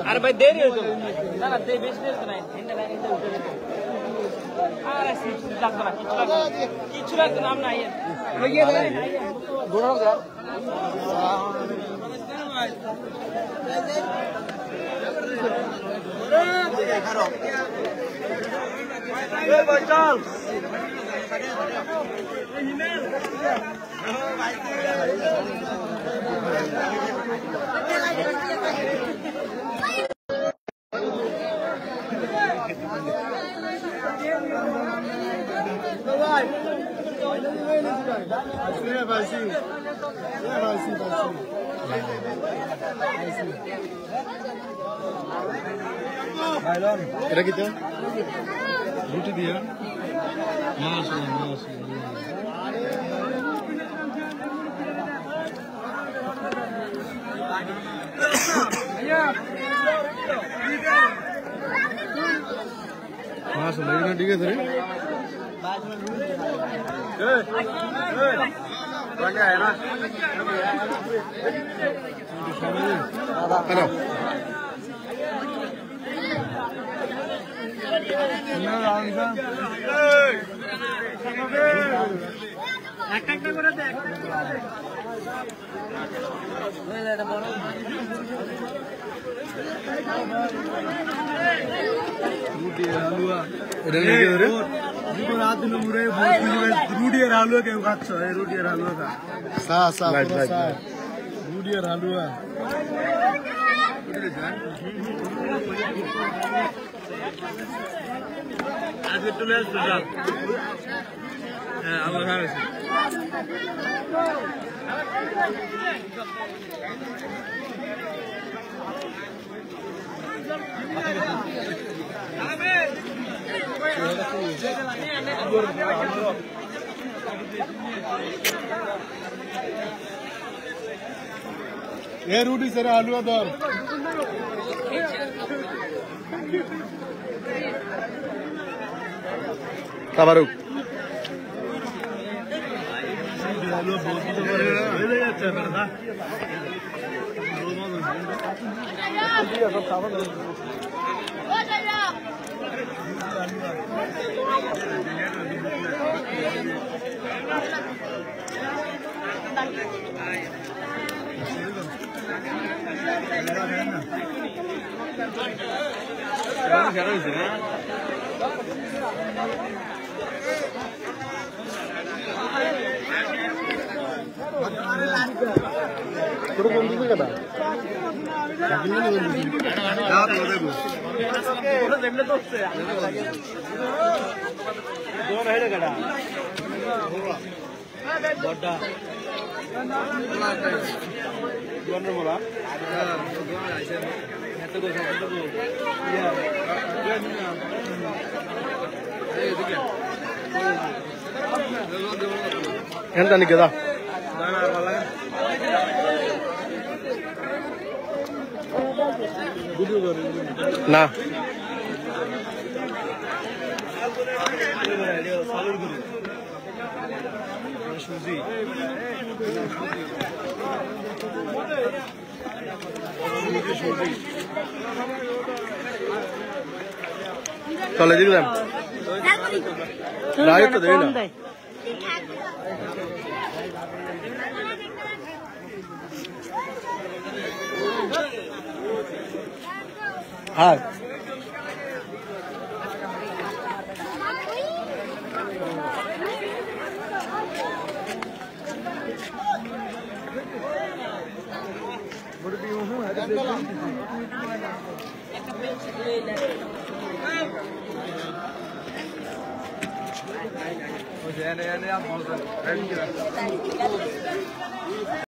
अरे भाई देरी हो ना ना दे बिजनेस नहीं इंडिया लाइन इंडिया उठे अरे सीट लगता ना किचु लग नाम ना है ये गुणों का ये बचाल এটা কি তো রুটি দিয়া মাশাআল্লাহ মাশাআল্লাহ ঠিক আছে রে लगा है ना हेलो একটা করে দেখ রুটি আলুয়া এটা কি রে দুটো রাত দিন মুড়ে রুটি আর আলুয়া কেউ খাচ্ছ এই রুটি আর আলুয়া খা সা সা রুটি আর আলুয়া আজকে চলে আসবে হ্যাঁ আমার ভালো আছে ये रोटी सर आलू दर तबारुक आलू बहुत तो ले जाते हैं ना ఎంత నీకు కదా না চলে দেখলাম রায় তো দেয় না হ্যাঁ